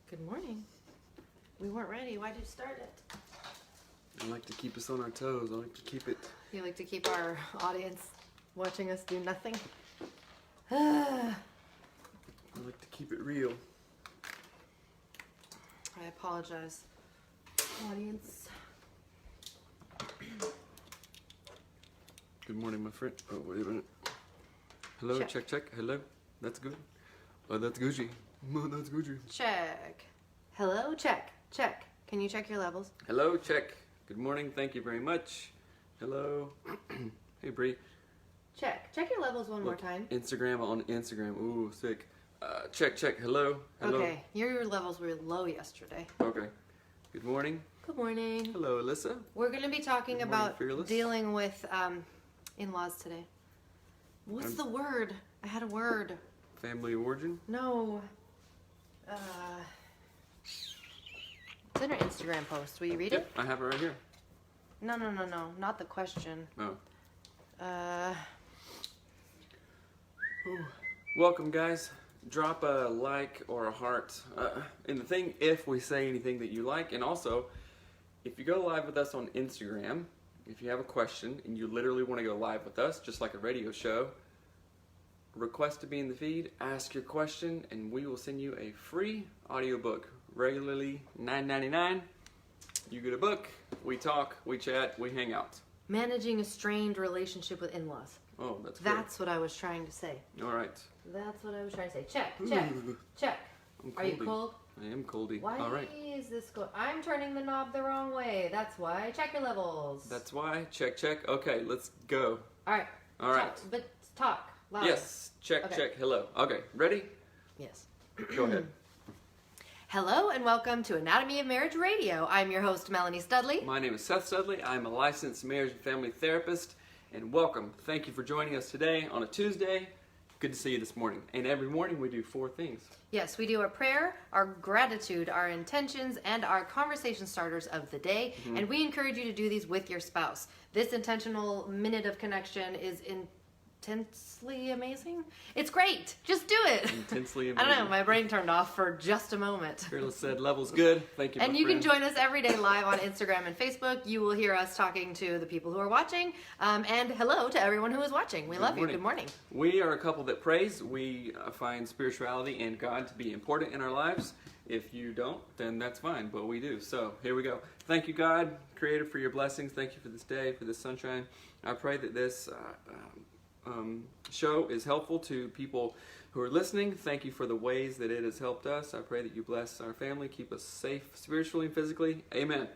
Good morning. We weren't ready. Why'd you start it? I like to keep us on our toes. I like to keep it. You like to keep our audience watching us do nothing? I I like to keep it real. apologize, audience. Good morning, my friend. Oh, wait a minute. Hello, Check. check. Hello. That's good. Oh, that's Gucci. Oh, that's Gucci. Check. Hello, check. Check. Can you check your levels? Hello, check. Good morning. Thank you very much. Hello. Hey, Bree. Check. Check your levels one more Look, time. Instagram on Instagram. Ooh, sick. Check. Hello. Hello. Okay, your levels were low yesterday. Okay. Good morning. Good morning. Hello, Alyssa. We're going to be talking Good morning, about Fearless. dealing with in-laws today. What's the word? I had a word. Family of origin. No. It's in our Instagram post. Will you read Yep, I have it right here. it? No. Not the question. Oh. Welcome, guys. Drop a like or a heart in the thing if we say anything that you like. And also, if you go live with us on Instagram, if you have a question and you literally want to go live with us, just like a radio show, request to be in the feed, ask your question, and we will send you a free audiobook. Regularly $9.99. You get a book, we talk, we chat, we hang out. Managing a strained relationship with in-laws. Oh, that's good. That's what I was trying to say. All right. That's what I was trying to say. Check. Ooh. Check. I'm Are you coldy. cold? I am coldy. Why All right. is this going? I'm turning the knob the wrong way. That's why. Check your levels. That's why. Check. Okay, let's go. All right. All right. Talk louder. Yes. Check. Okay. Hello. Okay. Ready? Yes. Go ahead. Hello and welcome to Anatomy of Marriage Radio. I'm your host, Melanie Studley. My name is Seth Studley. I'm a licensed marriage and family therapist. And welcome. Thank you for joining us today on a Tuesday. Good to see you this morning. And every morning we do 4 things. Yes, we do our prayer, our gratitude, our intentions, and our conversation starters of the day. Mm-hmm. And we encourage you to do these with your spouse. This intentional minute of connection is intensely amazing. It's great. Just do it. Intensely I amazing. don't know. My brain turned off for just a moment. Fearless said level's good. Thank you, And my you friend. can join us every day live on Instagram and Facebook. You will hear us talking to the people who are watching. And hello to everyone who is watching. We love you. Good morning. We are a couple that prays. We find spirituality and God to be important in our lives. If you don't, then that's fine, but we do. So here we go. Thank you, God, Creator, for your blessings. Thank you for this day, for this sunshine. I pray that this show is helpful to people who are listening. Thank you for the ways that it has helped us. I pray that you bless our family, keep us safe spiritually and physically. Amen.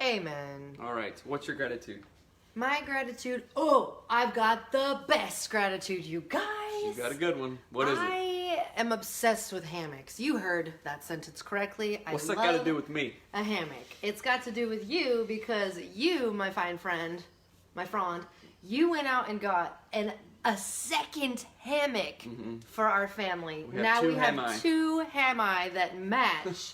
Amen. All right. What's your gratitude? My gratitude. Oh, I've got the best gratitude, you guys. You got a good one. What is it? I am obsessed with hammocks. You heard that sentence correctly. What's I that got to love do with me? a hammock? It's got to do with you because you, my fine friend, my frond, you went out and got a second hammock for our family. We have Now two we have hamai. 2 hamai that match,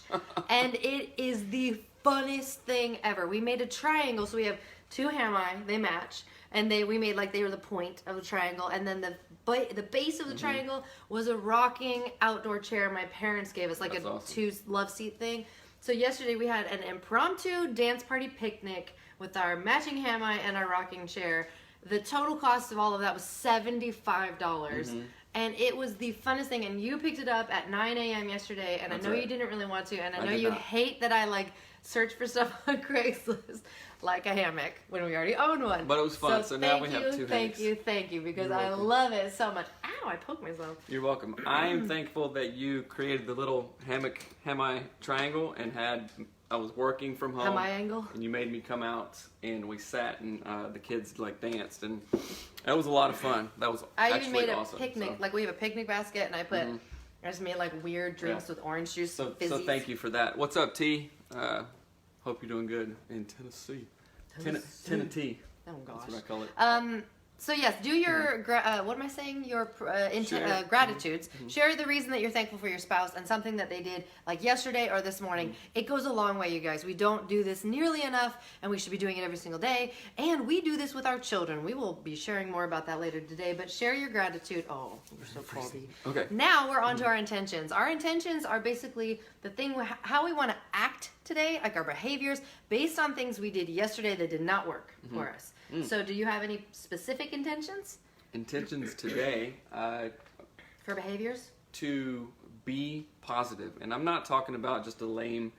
and it is the funnest thing ever. We made a triangle, so we have 2 hamai, they match, and we made like they were the point of the triangle, and then the base of the triangle was a rocking outdoor chair my parents gave us, like That's a awesome. 2 love seat thing. So yesterday we had an impromptu dance party picnic with our matching hamai and our rocking chair. The total cost of all of that was $75. And it was the funnest thing. And you picked it up at 9 a.m. yesterday. And That's I know right. you didn't really want to. And I I know did you not. hate that I search for stuff on Craigslist like a hammock when we already own one. But it was fun, so now we have 2 Thank hammocks. you, because You're I welcome. love it so much. Ow, I poked myself. You're welcome. I am thankful that you created the little hamai triangle and I was working from home. Hamai angle? And you made me come out and we sat and the kids danced and that was a lot of fun. That was I actually even made a awesome. picnic. So, We have a picnic basket, and I just made weird drinks with orange juice. so fizzies. thank you for that. What's up, T? Hope you're doing good in Tennessee. Tennessee. Oh gosh. That's what I call it. So yes, do your what am I saying? Your Share. gratitudes. Share the reason that you're thankful for your spouse and something that they did like yesterday or this morning. It goes a long way, you guys. We don't do this nearly enough, and we should be doing it every single day. And we do this with our children. We will be sharing more about that later today. But share your gratitude. Oh, you're so cozy. Okay. Now we're on to our intentions. Our intentions are basically the thing how we want to act today, like our behaviors, based on things we did yesterday that did not work for us. So do you have any specific intentions Intentions today for behaviors? to be positive. And I'm not talking about just a lame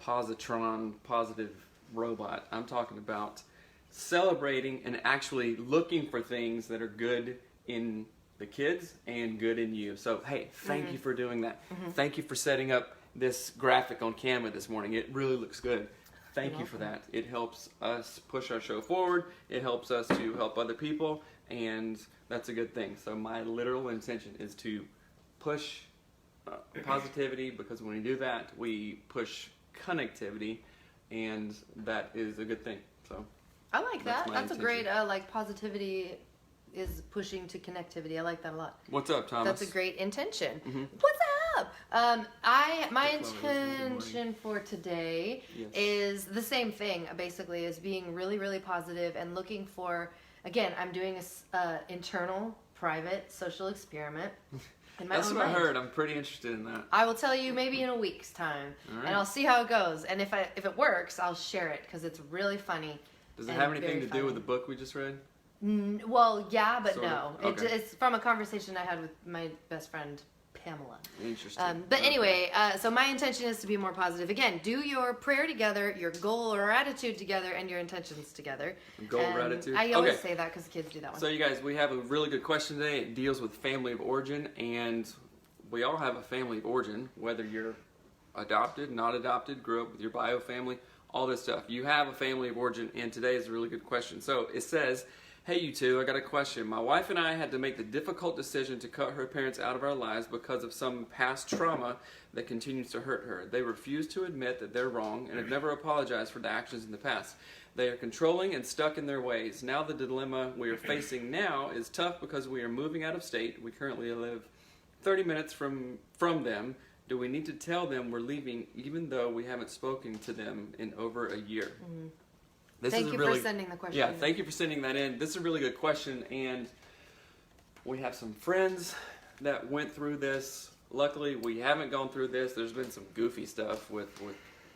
positron, positive robot. I'm talking about celebrating and actually looking for things that are good in the kids and good in you. So, hey, thank you for doing that. Thank you for setting up this graphic on Canva this morning. It really looks good. Thank you for that. It helps us push our show forward. It helps us to help other people, and that's a good thing. So my literal intention is to push positivity, because when we do that, we push connectivity, and that is a good thing. So I like that. my That's a great intention. like positivity is pushing to connectivity. I like that a lot. What's up, Thomas? That's a great intention. Mm-hmm. What's up? My Good morning. intention for today Yes. is the same thing, basically, is being really, really positive and looking for. Again, I'm doing a internal, private, social experiment in my That's own what mind. I heard. I'm pretty interested in that. I will tell you maybe in a week's time, All right. and I'll see how it goes. And if it works, I'll share it because it's really funny. Does it and have anything very to do funny. with the book we just read? Well, yeah, but Sort no. of. Okay. It's from a conversation I had with my best friend, Pamela. Interesting. But Okay. anyway, so my intention is to be more positive. Again, do your prayer together, your goal or attitude together, and your intentions together. Goal or And attitude? I always Okay. say that because kids do that one. So you guys, we have a really good question today. It deals with family of origin, and we all have a family of origin, whether you're adopted, not adopted, grew up with your bio family, all this stuff. You have a family of origin, and today is a really good question. So it says, hey you two, I got a question. My wife and I had to make the difficult decision to cut her parents out of our lives because of some past trauma that continues to hurt her. They refuse to admit that they're wrong and have never apologized for the actions in the past. They are controlling and stuck in their ways. Now the dilemma we are facing now is tough because we are moving out of state. We currently live 30 minutes from them. Do we need to tell them we're leaving even though we haven't spoken to them in over a year? This Thank is you really, for sending the question. Yeah, thank you for sending that in. This is a really good question, and we have some friends that went through this. Luckily, we haven't gone through this. There's been some goofy stuff with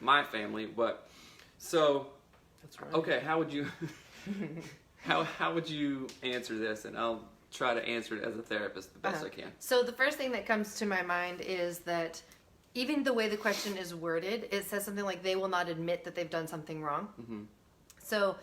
my family, but so That's right. okay, how would you how would you answer this? And I'll try to answer it as a therapist the best I can. So the first thing that comes to my mind is that even the way the question is worded, it says something like they will not admit that they've done something wrong. Mm-hmm. So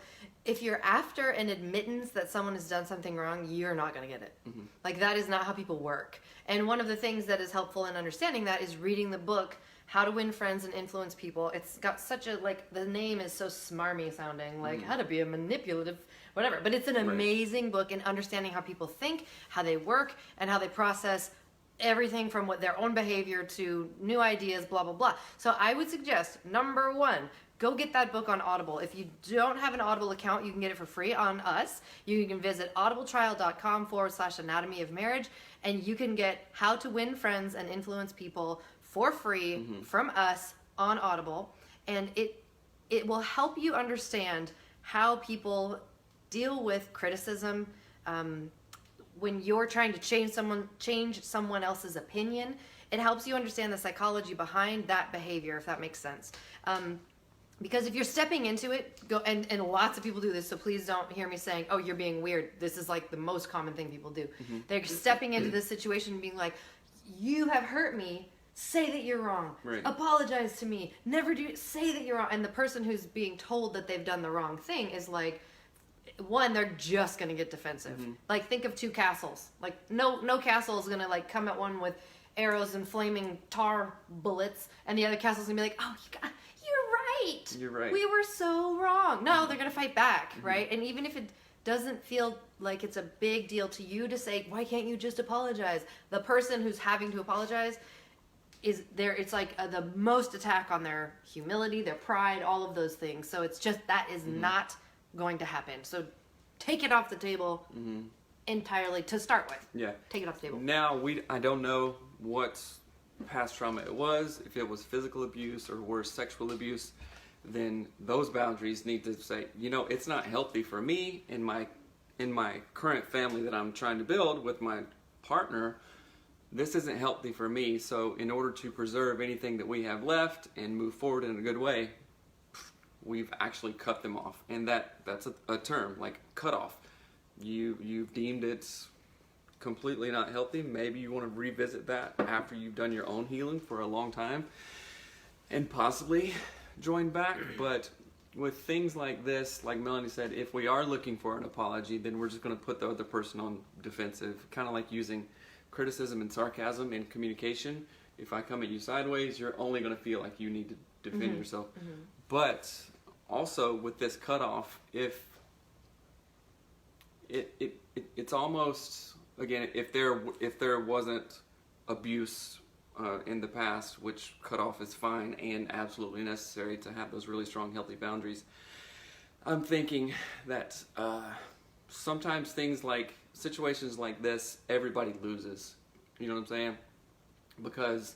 if you're after an admittance that someone has done something wrong, you're not going to get it. Mm-hmm. Like that is not how people work. And one of the things that is helpful in understanding that is reading the book How to Win Friends and Influence People. It's got such a the name is so smarmy sounding, like how to be a manipulative whatever, but it's an amazing book in understanding how people think, how they work, and how they process everything from what their own behavior to new ideas, blah blah blah. So I would suggest, number one, go get that book on Audible. If you don't have an Audible account, you can get it for free on us. You can visit audibletrial.com/anatomy of marriage, and you can get How to Win Friends and Influence People for free from us on Audible. And it will help you understand how people deal with criticism, when you're trying to change someone else's opinion. It helps you understand the psychology behind that behavior, if that makes sense. Because if you're stepping into it, and lots of people do this, so please don't hear me saying, oh, you're being weird. This is like the most common thing people do. They're stepping into this situation and being like, you have hurt me. Say that you're wrong. Right. Apologize to me. Never do. Say that you're wrong. And the person who's being told that they've done the wrong thing is like, one, they're just gonna get defensive. Like, think of two castles. Like, no castle is gonna like come at one with arrows and flaming tar bullets, and the other castle's gonna be like, oh, you're right. You're right. We were so wrong. No, they're gonna fight back, right? And even if it doesn't feel like it's a big deal to you to say, why can't you just apologize? The person who's having to apologize is there. It's like the most attack on their humility, their pride, all of those things. So it's just that is not going to happen. So take it off the table entirely to start with. Yeah. Take it off the table. Now I don't know what past trauma it was. If it was physical abuse or worse, sexual abuse, then those boundaries need to say, you know, it's not healthy for me in my current family that I'm trying to build with my partner. This isn't healthy for me. So in order to preserve anything that we have left and move forward in a good way, we've actually cut them off. And that's a term, like cut off. You've deemed it completely not healthy. Maybe you want to revisit that after you've done your own healing for a long time and possibly join back. But with things like this, like Melanie said, if we are looking for an apology, then we're just going to put the other person on defensive, kind of like using criticism and sarcasm in communication. If I come at you sideways, you're only going to feel like you need to defend yourself. But also with this cutoff, if it's almost, again, if there wasn't abuse in the past, which cutoff is fine and absolutely necessary to have those really strong, healthy boundaries, I'm thinking that sometimes things like situations like this, everybody loses. You know what I'm saying? Because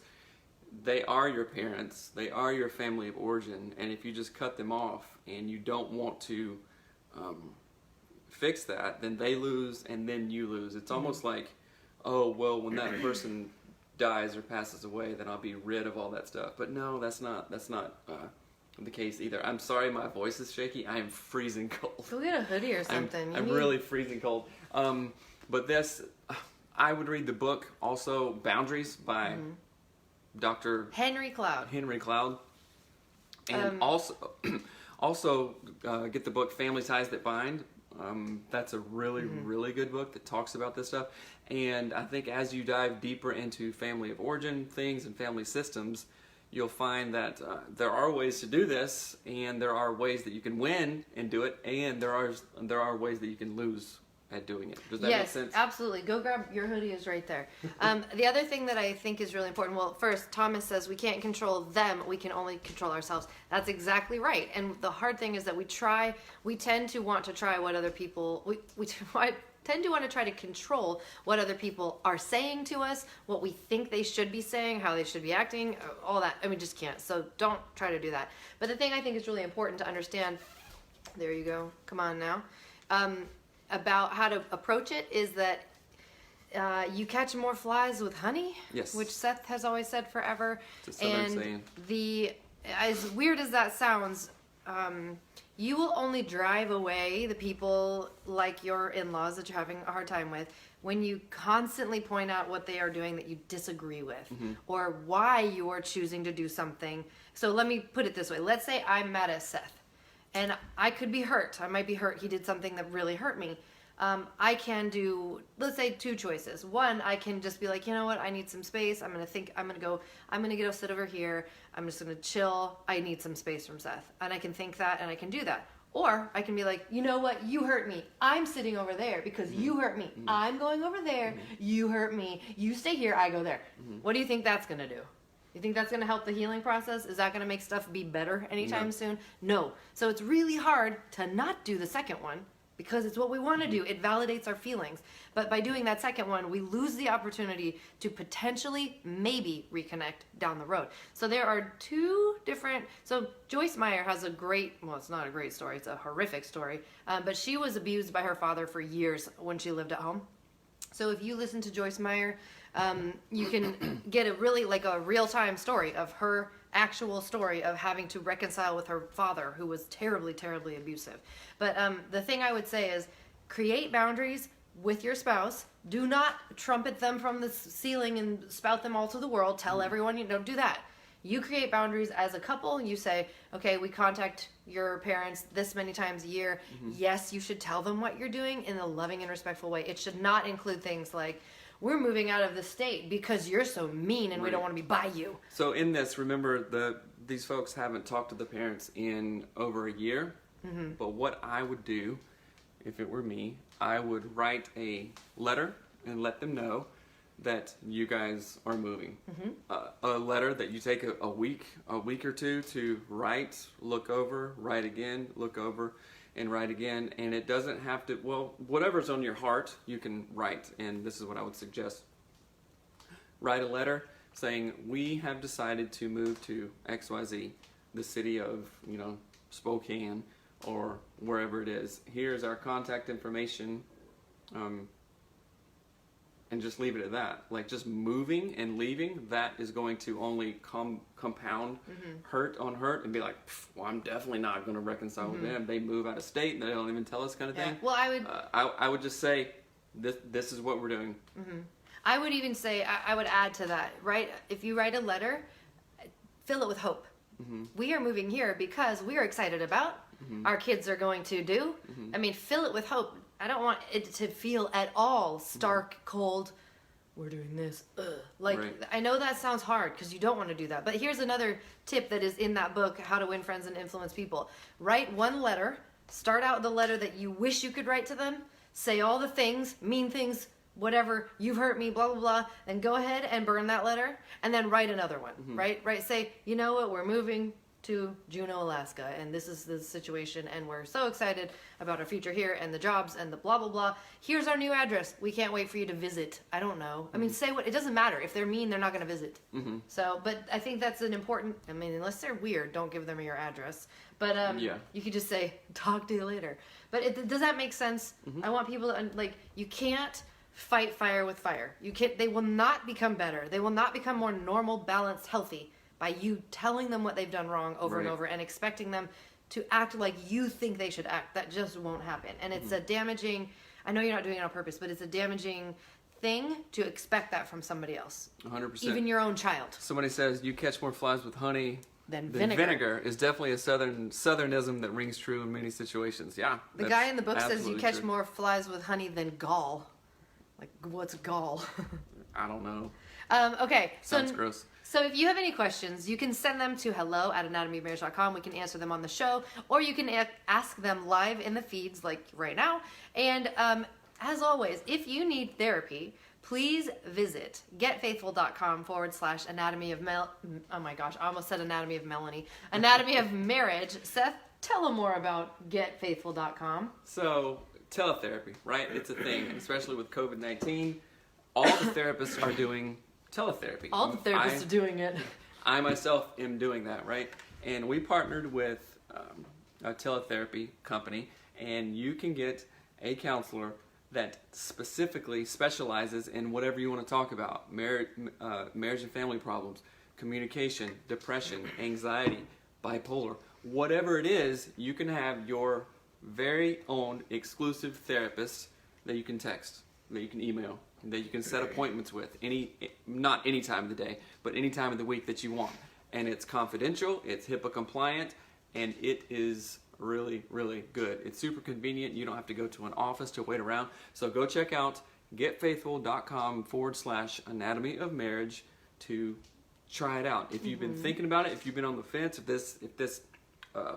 they are your parents, they are your family of origin, and if you just cut them off and you don't want to fix that, then they lose and then you lose. It's almost like, oh, well, when that person dies or passes away, then I'll be rid of all that stuff. But no, that's not the case either. I'm sorry, my voice is shaky. I am freezing cold. Go get a hoodie or something. I'm really freezing cold. But this, I would read the book also, Boundaries by Dr. Henry Cloud. And also get the book Family Ties That Bind. That's a really, really good book that talks about this stuff. And I think as you dive deeper into family of origin things and family systems, you'll find that there are ways to do this, and there are ways that you can win and do it, and there are ways that you can lose at doing it. Does that make sense? Yes, absolutely. Go grab your hoodie is right there. The other thing that I think is really important, well, first, Thomas says we can't control them, we can only control ourselves. That's exactly right. And the hard thing is that we tend to want to try what other people, we tend to want to try to control what other people are saying to us, what we think they should be saying, how they should be acting, all that. And we just can't. So don't try to do that. But the thing I think is really important to understand, there you go, come on now, about how to approach it is that you catch more flies with honey, yes, which Seth has always said forever. It's a Southern saying. As weird as that sounds, you will only drive away the people like your in-laws that you're having a hard time with when you constantly point out what they are doing that you disagree with, or why you are choosing to do something. So let me put it this way. Let's say I'm mad at Seth. And I could be hurt. I might be hurt. He did something that really hurt me. I can do, let's say, two choices. One, I can just be like, you know what? I need some space. I'm going to go sit over here. I'm just going to chill. I need some space from Seth. And I can think that and I can do that. Or I can be like, you know what? You hurt me. I'm sitting over there because you hurt me. I'm going over there. You hurt me. You stay here. I go there. What do you think that's going to do? You think that's going to help the healing process? Is that going to make stuff be better anytime soon? No. So it's really hard to not do the second one because it's what we want to do. It validates our feelings. But by doing that second one, we lose the opportunity to potentially maybe reconnect down the road. So there are two different... So Joyce Meyer has a great... Well, it's not a great story. It's a horrific story. But she was abused by her father for years when she lived at home. So if you listen to Joyce Meyer... you can get a really a real-time story of her actual story of having to reconcile with her father, who was terribly, terribly abusive. But the thing I would say is create boundaries with your spouse. Do not trumpet them from the ceiling and spout them all to the world. Tell everyone you don't do that. You create boundaries as a couple. You say, okay, we contact your parents this many times a year. Yes, you should tell them what you're doing in a loving and respectful way. It should not include things like, we're moving out of the state because you're so mean and we don't want to be by you. So in this, remember, these folks haven't talked to the parents in over a year. But what I would do, if it were me, I would write a letter and let them know that you guys are moving. A letter that you take a week or two to write, look over, write again, look over, and write again. And it doesn't have to, well, whatever's on your heart, you can write. And this is what I would suggest. Write a letter saying, we have decided to move to XYZ, the city of, Spokane, or wherever it is. Here's our contact information. And just leave it at that. Like, just moving and leaving, that is going to only compound hurt on hurt, and be like, well, I'm definitely not going to reconcile with them. They move out of state and they don't even tell us, kind of thing. Well, I would just say, this is what we're doing. I would even say, I would add to that, right? If you write a letter, fill it with hope. We are moving here because we are excited about our kids are going to do. I mean, fill it with hope. I don't want it to feel at all stark, cold, we're doing this. Like, right. I know that sounds hard because you don't want to do that. But here's another tip that is in that book, How to Win Friends and Influence People. Write one letter. Start out the letter that you wish you could write to them. Say all the things, mean things, whatever, you've hurt me, blah, blah, blah. And go ahead and burn that letter. And then write another one, right? Say, you know what, we're moving to Juneau, Alaska, and this is the situation, and we're so excited about our future here and the jobs and the blah blah blah. Here's our new address. We can't wait for you to visit. I don't know. I mean, say what. It doesn't matter if they're mean. They're not going to visit. So, but I think that's an important. I mean, unless they're weird, don't give them your address. But you could just say, "Talk to you later." But does that make sense? I want people to you can't fight fire with fire. You can't. They will not become better. They will not become more normal, balanced, healthy by you telling them what they've done wrong over and over and expecting them to act like you think they should act. That just won't happen. And it's a damaging, I know you're not doing it on purpose, but it's a damaging thing to expect that from somebody else. 100%. Even your own child. Somebody says you catch more flies with honey than vinegar is definitely a southernism that rings true in many situations. Yeah. The guy in the book says you catch more flies with honey than gall. Like, what's gall? I don't know. Okay. Sounds gross. So if you have any questions, you can send them to hello@anatomyofmarriage.com. We can answer them on the show, or you can ask them live in the feeds like right now. And as always, if you need therapy, please visit getfaithful.com/anatomy of oh my gosh, I almost said anatomy of Melanie. Anatomy of Marriage. Seth, tell them more about getfaithful.com. So teletherapy, right? It's a thing, especially with COVID-19. All the therapists are doing teletherapy. All the therapists are doing it. I myself am doing that, right? And we partnered with a teletherapy company, and you can get a counselor that specifically specializes in whatever you want to talk about. Marriage and family problems, communication, depression, anxiety, bipolar. Whatever it is, you can have your very own exclusive therapist that you can text, that you can email, that you can set appointments with not any time of the day, but any time of the week that you want. And it's confidential, it's HIPAA compliant, and it is really, really good. It's super convenient. You don't have to go to an office to wait around. So go check out getfaithful.com/anatomy of marriage to try it out. If you've been thinking about it, if you've been on the fence, if this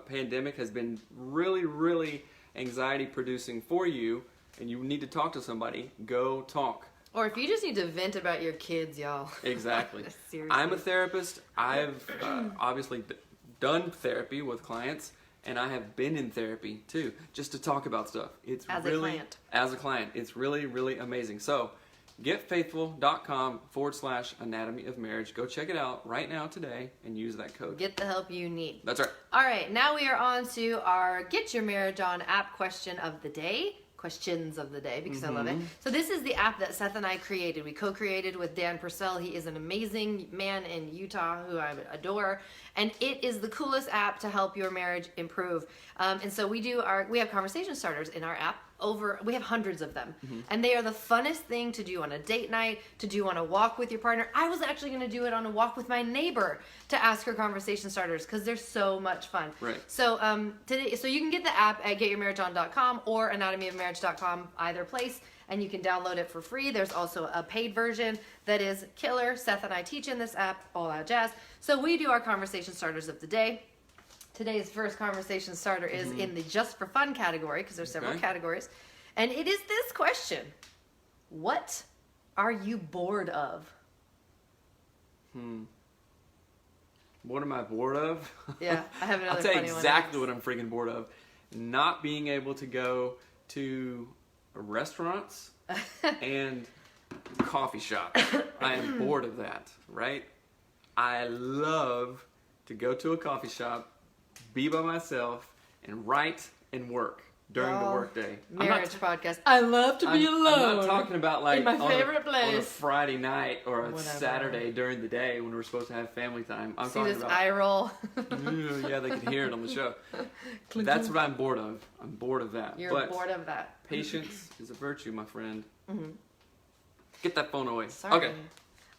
pandemic has been really, really anxiety producing for you, and you need to talk to somebody, go talk. Or if you just need to vent about your kids, y'all. Exactly. Seriously. I'm a therapist. I've obviously done therapy with clients, and I have been in therapy too, just to talk about stuff. It's as really, a client. As a client. It's really, really amazing. So getfaithful.com/anatomy of marriage. Go check it out right now today and use that code. Get the help you need. That's right. All right, now we are on to our Get Your Marriage On app question of the day. Questions of the day, because I love it. So this is the app that Seth and I created. We co-created with Dan Purcell. He is an amazing man in Utah who I adore, and it is the coolest app to help your marriage improve. And so we have conversation starters in our app. We have hundreds of them, and they are the funnest thing to do on a date night, to do on a walk with your partner. I was actually going to do it on a walk with my neighbor to ask her conversation starters because they're so much fun. Right. So today, so you can get the app at getyourmarriageon.com or anatomyofmarriage.com, either place, and you can download it for free. There's also a paid version that is killer. Seth and I teach in this app, all that jazz. So we do our conversation starters of the day. Today's first conversation starter is in the Just for Fun category, because there's several categories. And it is this question. What are you bored of? What am I bored of? Yeah, I have another I'll tell you funny one. exactly what I'm freaking bored of. not being able to go to restaurants and coffee shops. I am bored of that, right? I love to go to a coffee shop, be by myself, and write and work during the workday. Marriage podcast. I love to be alone. I'm not talking about like in my on favorite place. On a Friday night or a Whatever. Saturday during the day when we're supposed to have family time. I'm See talking this about. eye roll? Yeah, they can hear it on the show. Clink, That's clink. what I'm bored of. I'm bored of that. You're but bored of that. patience is a virtue, my friend. Mm-hmm. Get that phone away. Sorry. Okay.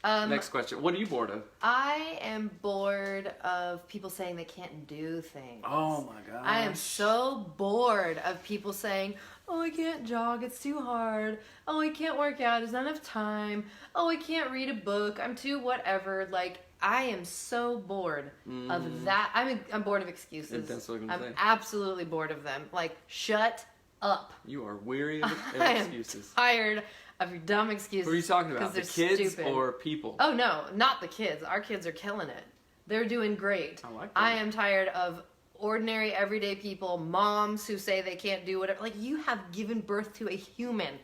Next question. What are you bored of? I am bored of people saying they can't do things. Oh my god. I am so bored of people saying, oh, I can't jog, it's too hard. Oh, I can't work out, there's not enough time. Oh, I can't read a book, I'm too whatever. Like, I am so bored of that. I'm bored of excuses. That's what I'm I'm gonna say. absolutely bored of them. Like, shut up. You are weary of I am excuses. tired of your dumb excuses. Who are you talking about? The 'cause they're kids stupid. or people? Oh no, not the kids. Our kids are killing it. They're doing great. I like that. I am tired of ordinary, everyday people, moms who say they can't do whatever. Like, you have given birth to a human.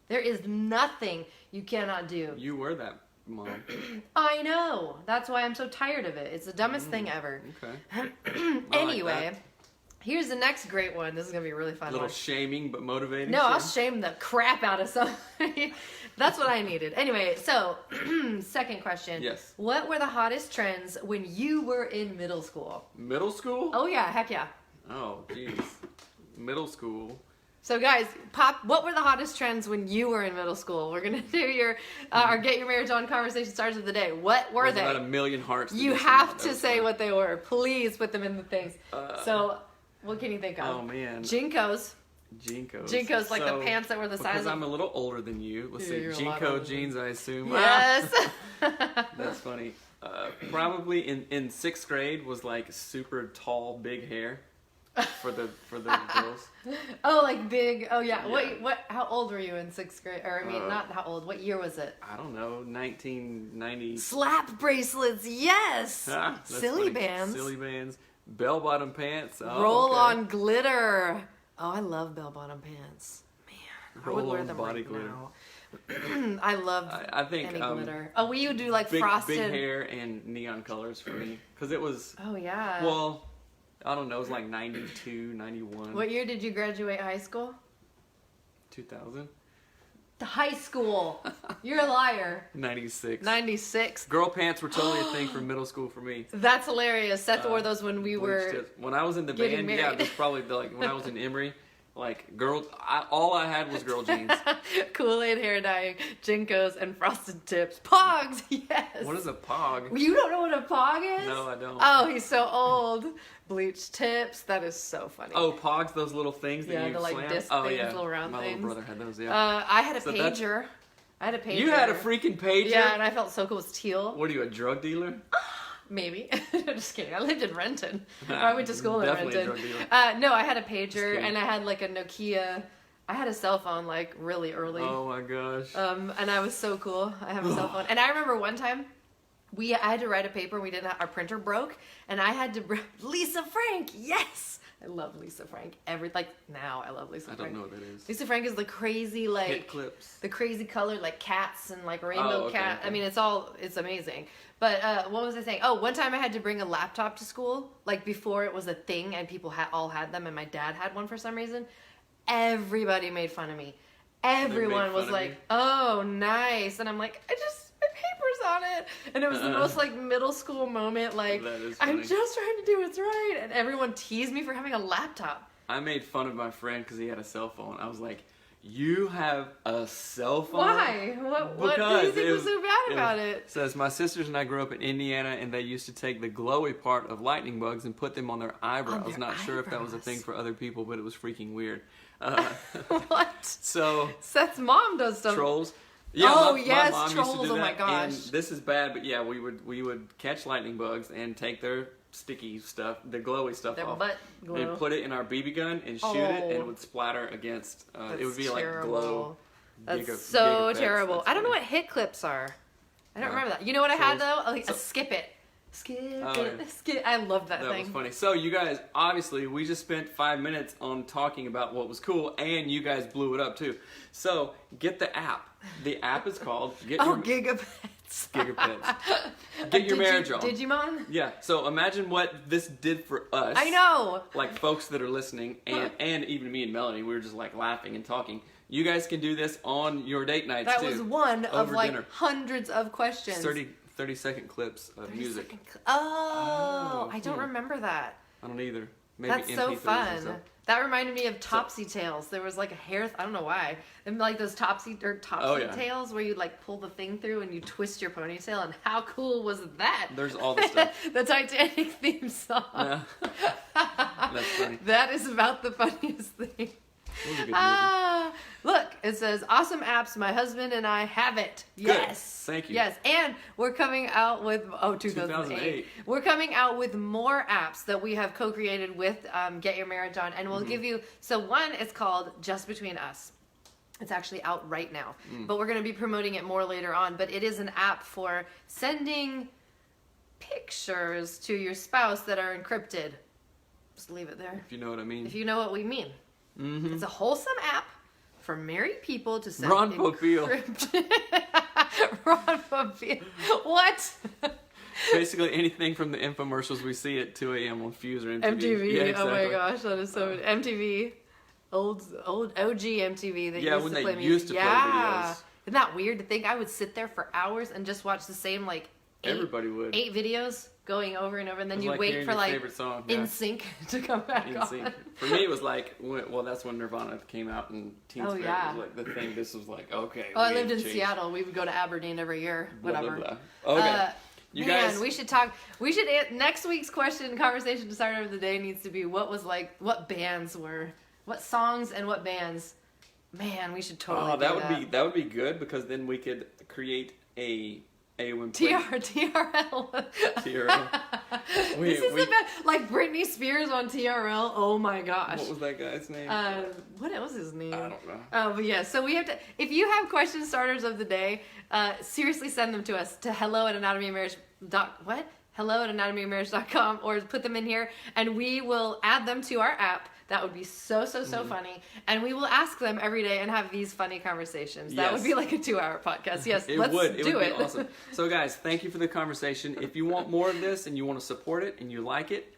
There is nothing you cannot do. You were that mom. I know. That's why I'm so tired of it. It's the dumbest thing ever. Okay. Anyway, that. here's the next great one. This is going to be a really fun A little one. shaming but motivating. No, I'll shame. shame the crap out of somebody. That's what I needed. Anyway, so second question. Yes. What were the hottest trends when you were in middle school? Middle school? Oh yeah, heck yeah. Oh, jeez. Middle school. So guys, what were the hottest trends when you were in middle school? We're gonna do your our Get Your Marriage On conversation starters of the day. What were There's they? about 1 million hearts. You this have one. That to was say fun. what they were. Please put them in the things. So, what can you think of? Oh man. Jinkos. Jinkos. Jinkos, like the So, pants that were the size Because of... I'm a little older than you. Let's Yeah, see. you're a lot older Jinko than jeans, I assume. Yes. That's funny. Probably in 6th grade was like super tall, big hair for the girls. Oh, like big. Oh yeah. Yeah. What? How old were you in 6th grade? Or I mean, not how old. What year was it? I don't know, 1990. Slap bracelets. Yes. Ah, that's Silly funny. bands. Silly bands. Bell-bottom pants. Oh, Roll okay. on glitter. Oh, I love bell-bottom pants. Man, I would wear Roll-on them body right glitter. now. I love I think any glitter. Oh, we would do like big frosted. hair and neon colors for me. Because it was, Oh yeah. well, I don't know, it was like 92, 91, What year did you graduate high school? 2000, The high school. You're a liar. 96. 96. Girl pants were totally a thing from middle school for me. That's hilarious. Seth wore those when we Bleached were. tips. When I was in the getting band, yeah, married. it was probably like when I was in Emory, like girl, all I had was girl jeans. Kool-Aid hair dyeing, Jinkos, and frosted tips. Pogs, yes. What is a pog? You don't know what a pog is? No, I don't. Oh, he's so old. Bleached tips. That is so funny. Oh, pogs, those little things that Yeah, you the, like, slam. disc oh things, yeah, little round my things. little brother had those. Yeah. I had a So that's- pager. I had a pager. You had a freaking pager. Yeah, and I felt so cool. It was teal. What are you, a drug dealer? Maybe. Just kidding. I lived in Renton. Or I went to school in Definitely a Renton. drug dealer. No, I had a pager kidding. and I had like a Nokia. I had a cell phone like really early. Oh my gosh. And I was so cool. I have a cell phone. And I remember one time I had to write a paper. We didn't have, our printer broke, and I had to Lisa Frank. Yes, I love Lisa Frank. Now I love Lisa I Frank. don't know what that is. Lisa Frank is the crazy Hit like clips. the crazy colored like cats and like rainbow okay, cat. okay. I mean, it's amazing. But what was I saying? Oh, one time I had to bring a laptop to school, like before it was a thing, and people all had them, and my dad had one for some reason. Everybody made fun of me. Everyone fun was of like, you? "Oh, nice," and I'm like, my paper's on it, and it was the most like middle school moment. Like, That is I'm funny. just trying to do what's right, and everyone teased me for having a laptop. I made fun of my friend because he had a cell phone. I was like, "You have a cell phone?" Why? What do you think was so bad about it? Says my sisters and I grew up in Indiana, and they used to take the glowy part of lightning bugs and put them on their eyebrows. their Not sure if that was a eyebrows. thing for other people, but it was freaking weird. What? So Seth's mom does stuff. trolls. Oh, my yes, mom used trolls, to do oh my that, gosh. And this is bad, but yeah, we would catch lightning bugs and take their sticky stuff, the glowy stuff Their off, butt glue. and put it in our BB gun and shoot it, and Oh. it would splatter against. It would be That's like terrible. glow. That's giga- so gigapets. terrible. That's I don't know funny. what hit clips are. I don't Yeah. remember that. You know what I had Trolls. though? Like a skip it. Skip I love that That thing. was funny. So you guys, obviously, we just spent 5 minutes on talking about what was cool, and you guys blew it up too. So get the app. The app is called Gigapets. Gigapets. Get your marriage on. Digimon? Yeah. So imagine what this did for us. I know. Like folks that are listening, and even me and Melanie, we were just like laughing and talking. You guys can do this on your date nights That too. was one of over like dinner. hundreds of questions. 30-second clips of music. I don't yeah. remember that. I don't either. Maybe That's MP3s so or fun. something. That reminded me of Topsy Tails. There was like a hair, I don't know why. And like those Topsy Tails where you like pull the thing through and you twist your ponytail. And how cool was that? There's all the stuff. The Titanic theme song. Yeah. That's funny. That is about the funniest thing. It was a good movie. Look, it says awesome apps. My husband and I have it. Yes. Thank you. Yes, and we're coming out with 2008. We're coming out with more apps that we have co-created with Get Your Marriage On, and we'll give you. So one is called Just Between Us. It's actually out right now, but we're going to be promoting it more later on. But it is an app for sending pictures to your spouse that are encrypted. Just leave it there. If you know what I mean. If you know what we mean. Mm-hmm. It's a wholesome app for married people to send Ron Popeil. Ron Popeil. What? Basically anything from the infomercials we see at 2 a.m. on Fuse or MTV. MTV. Yeah, exactly. Oh my gosh, that is so MTV. Old OG MTV that used when to they play music. used to play videos. Isn't that weird to think I would sit there for hours and just watch the same like Everybody would. 8 videos going over and over, and then It was you like wait hearing for your like favorite song. In Sync to come back In on. Sync. For me, it was like, well, that's when Nirvana came out and Teen Spirit yeah. was like the thing. This was like, okay. Oh, I we lived gotta in change. Seattle. We would go to Aberdeen every year. Blah, Whatever. blah, blah. Okay. You guys. We should talk. We should next week's conversation to start of the day needs to be what bands were, what songs and what bands. Man, we should totally. That would be good because then we could create a when TRL. TRL. This is the best. Like Britney Spears on TRL. Oh my gosh. What was that guy's name? What was his name? I don't know. But yeah, so we have to. If you have question starters of the day, seriously send them to us to hello@anatomyofmarriage.com or put them in here, and we will add them to our app. That would be so funny, and we will ask them every day and have these funny conversations. That would be like a 2-hour podcast. Yes, let's do it. It would be awesome. So guys, thank you for the conversation. If you want more of this and you want to support it and you like it,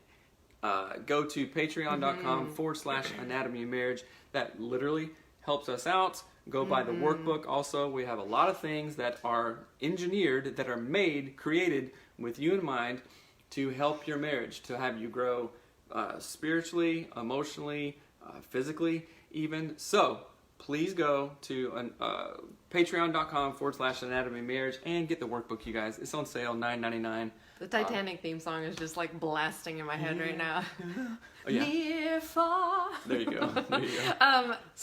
go to patreon.com/anatomy of marriage. That literally helps us out. Go buy the workbook. Also, we have a lot of things that are engineered, that are created with you in mind to help your marriage, to have you grow spiritually, emotionally, physically even. So please go to patreon.com/anatomy of marriage and get the workbook, you guys. It's on sale, $9.99. The Titanic theme song is just like blasting in my head right now. Oh, yeah. Near, far. There you go.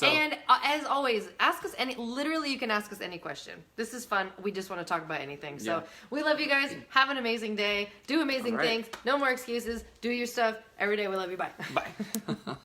And as always, ask us literally you can ask us any question. This is fun. We just want to talk about anything. So we love you guys. Have an amazing day. Do amazing things. No more excuses. Do your stuff every day. We love you. Bye. Bye.